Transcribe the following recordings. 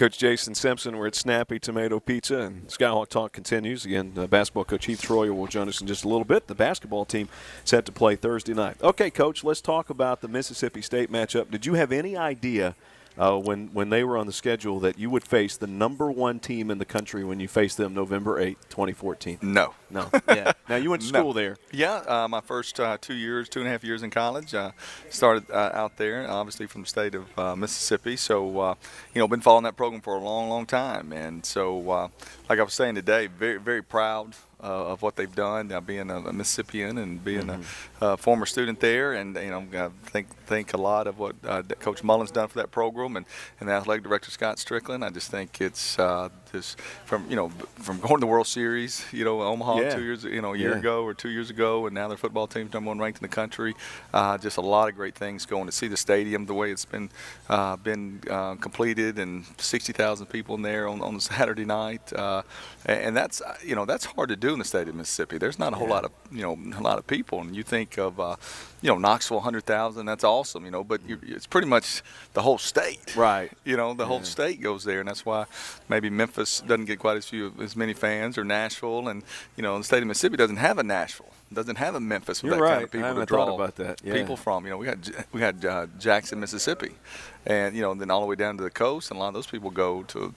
Coach Jason Simpson, we're at Snappy Tomato Pizza, and Skyhawk Talk continues. Again, basketball coach Heath Troyer will join us in just a little bit. The basketball team set to play Thursday night. Okay, Coach, let's talk about the Mississippi State matchup. Did you have any idea when they were on the schedule that you would face the #1 team in the country when you faced them November 8, 2014? No. Yeah. Now, you went to school there. Yeah, my first 2.5 years in college. Started out there, obviously from the state of Mississippi. So, been following that program for a long, long time. And so, like I was saying today, very, very proud of what they've done, being a Mississippian and being a former student there, and I think a lot of what Coach Mullen's done for that program, and the athletic director Scott Strickland. I just think it's just from going to the World Series, Omaha a year ago or 2 years ago, and now their football team's #1 ranked in the country. Just a lot of great things going to see the stadium the way it's been completed, and 60,000 people in there on Saturday night, and that's hard to do in the state of Mississippi. There's not a whole lot of people, and you think of Knoxville, 100,000. That's awesome, but it's pretty much the whole state, right? The whole state goes there, and that's why maybe Memphis doesn't get quite as many fans, or Nashville, and the state of Mississippi doesn't have a Nashville, doesn't have a Memphis with You're that right. kind of people I haven't to draw thought about that. Yeah. people from. We had Jackson, Mississippi, and then all the way down to the coast, and a lot of those people go to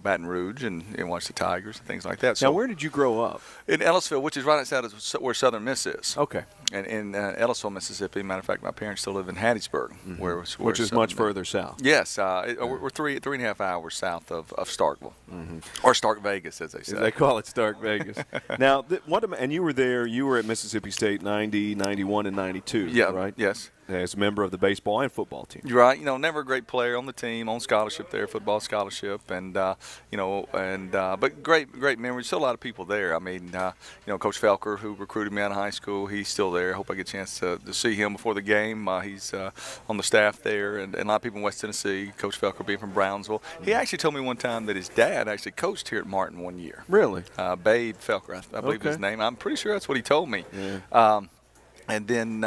Baton Rouge and watch the Tigers and things like that. So now, where did you grow up? In Ellisville, which is right outside of where Southern Miss is. Okay. And in Ellisville, Mississippi. Matter of fact, my parents still live in Hattiesburg, which is much further south. Yes, we're 3.5 hours south of Starkville, or Stark Vegas, as they say. They call it Stark Vegas. Now, and you were there. You were at Mississippi State 90, 91, and 92. Yeah. Right. Yes. As a member of the baseball and football team. You're right. Never a great player on the team, on scholarship there, football scholarship, and but great memories. Still a lot of people there. I mean, Coach Felker, who recruited me out of high school, he's still there. I hope I get a chance to see him before the game. He's on the staff there, and a lot of people in West Tennessee. Coach Felker being from Brownsville. He actually told me one time that his dad actually coached here at Martin one year. Really? Babe Felker, I believe his name. I'm pretty sure that's what he told me. Yeah. And then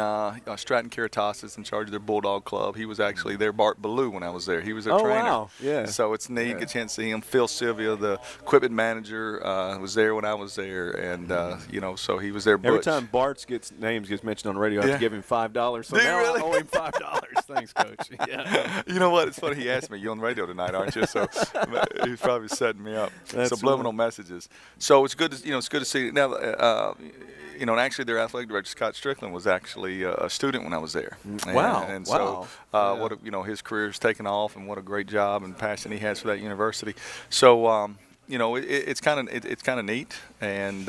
Stratton Caritas is in charge of their Bulldog Club. He was actually their Bart Ballou when I was there. He was their trainer. Oh, wow. Yeah. So it's neat. Get a chance to see him. Phil Sylvia, the equipment manager, was there when I was there. And, so he was there. Every time Bart's names gets mentioned on the radio, I have to give him $5. So now I owe him $5. Thanks, Coach. Yeah. You know what? It's funny. He asked me, "You on the radio tonight, aren't you?" So he's probably setting me up. That's subliminal messages. So it's good to see. Now, and actually their athletic director, Scott Strickland, was actually a student when I was there. Wow. And so his career's taken off, and what a great job and passion he has for that university. So, it's kind of neat, and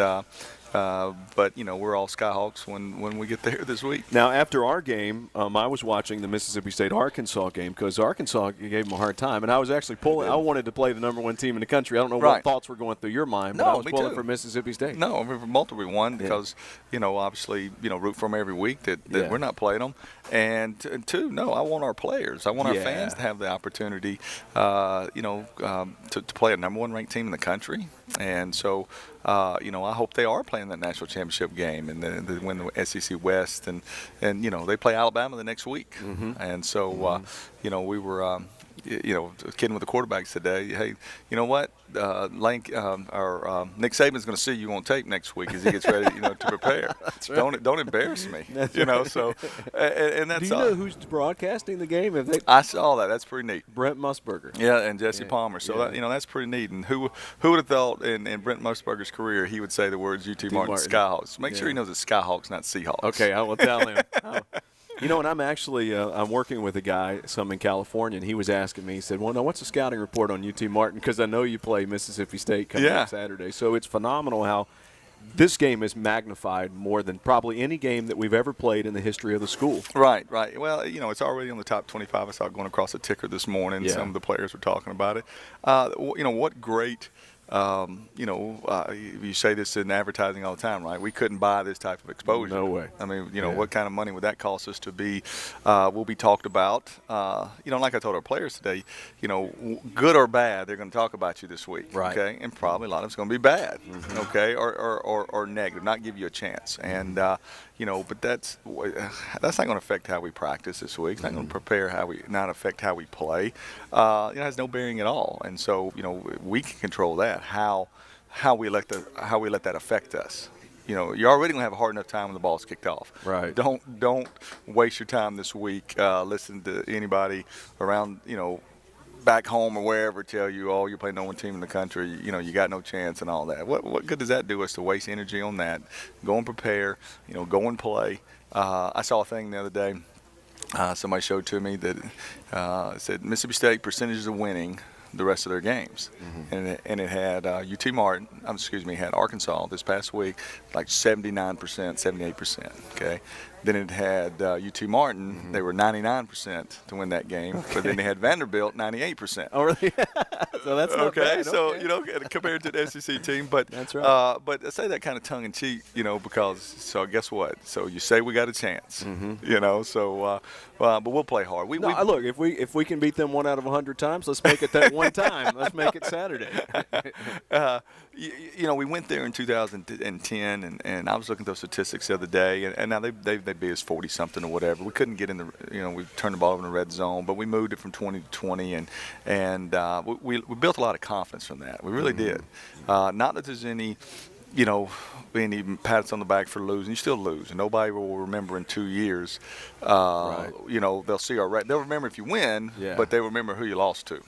but we're all Skyhawks when we get there this week. Now, after our game, I was watching the Mississippi State-Arkansas game because Arkansas gave them a hard time, and I was actually pulling. I wanted to play the #1 team in the country. I don't know what thoughts were going through your mind, but I was pulling for Mississippi State. No, I mean, for multiple one because obviously root for them every week that we're not playing them, and two, no, I want our players. I want our fans to have the opportunity, to play a #1 ranked team in the country, and so. I hope they are playing that national championship game and then win the SEC West, and they play Alabama the next week, and so we were kidding with the quarterbacks today. Hey, you know what? Nick Saban's going to see you on tape next week as he gets ready, to prepare. That's right. Don't embarrass me. That's So and that's. Do you know who's broadcasting the game? I saw that. That's pretty neat. Brent Musburger. Yeah, and Jesse Palmer. So that's pretty neat. And who would have thought in Brent Musburger's career he would say the words UT Martin Skyhawks? Make sure he knows it's Skyhawks, not Seahawks. Okay, I will tell him. And I'm actually I'm working with a guy, some in California, and he was asking me. He said, "Well, now what's the scouting report on UT Martin? Because I know you play Mississippi State coming up Saturday." So it's phenomenal how this game is magnified more than probably any game that we've ever played in the history of the school. Right. Well, it's already on the top 25. I saw it going across the ticker this morning. Some of the players were talking about it. What great You say this in advertising all the time, right? We couldn't buy this type of exposure. No way. I mean, what kind of money would that cost us to be? Will be talked about. Like I told our players today, good or bad, they're going to talk about you this week. Right. Okay, and probably a lot of it's going to be bad. Okay, or negative, not give you a chance. And but that's not going to affect how we practice this week. It's not going to not affect how we play. It has no bearing at all. And so we can control that. How we let that affect us. You're already going to have a hard enough time when the ball's kicked off. Right. Don't waste your time this week listening to anybody around, back home or wherever tell you, oh, you're playing no one team in the country, you got no chance and all that. What good does that do us to waste energy on that? Go and prepare, go and play. I saw a thing the other day. Somebody showed to me that it said Mississippi State percentages of winning the rest of their games, and it had had Arkansas this past week like 79%, 78%. Okay, then it had UT Martin. They were 99% to win that game, but then they had Vanderbilt 98%. Oh, really? So that's not okay. bad. So compared to the SEC team, but that's right. But I say that kind of tongue in cheek, because guess what? So you say we got a chance, but we'll play hard. Look, if we can beat them 1 out of 100 times, let's make it that one time. Let's make it Saturday. We went there in 2010, and I was looking at those statistics the other day, and now they beat us 40-something or whatever. We couldn't get in the, we turned the ball over in the red zone, but we moved it from 20 to 20, and we built a lot of confidence from that. We really did. Not that there's any, any pats on the back for losing. You still lose, and nobody will remember in 2 years. Right. They'll see our they'll remember if you win, but they remember who you lost to,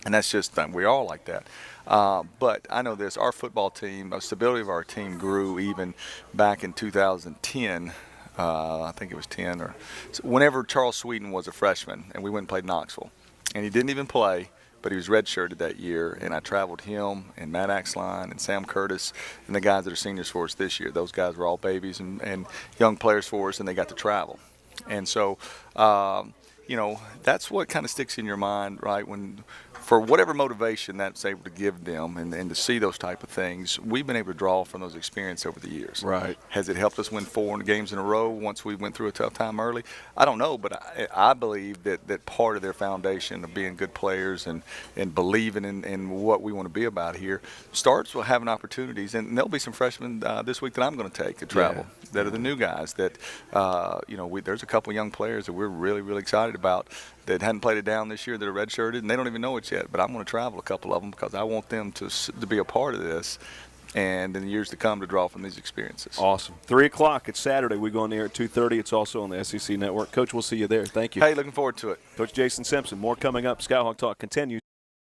and that's just we're all like that. But I know this: our football team, the stability of our team grew even back in 2010. I think it was 10 or so, whenever Charles Sweden was a freshman, and we went and played Knoxville, and he didn't even play. But he was redshirted that year, and I traveled him and Matt Axline and Sam Curtis and the guys that are seniors for us this year. Those guys were all babies and young players for us, and they got to travel. And so, that's what kind of sticks in your mind, right? When, for whatever motivation that's able to give them and to see those type of things, we've been able to draw from those experiences over the years. Right. Has it helped us win 4 games in a row once we went through a tough time early? I don't know, but I believe that part of their foundation of being good players and believing in what we want to be about here starts with having opportunities. And there'll be some freshmen this week that I'm going to take to travel that are the new guys that, there's a couple young players that we're really, really excited about that hadn't played it down this year that are redshirted, and they don't even know it yet. But I'm going to travel a couple of them because I want them to be a part of this and in the years to come to draw from these experiences. Awesome. 3 o'clock. It's Saturday. We go on the air at 2:30. It's also on the SEC Network. Coach, we'll see you there. Thank you. Hey, looking forward to it. Coach Jason Simpson. More coming up. Skyhawk Talk continues.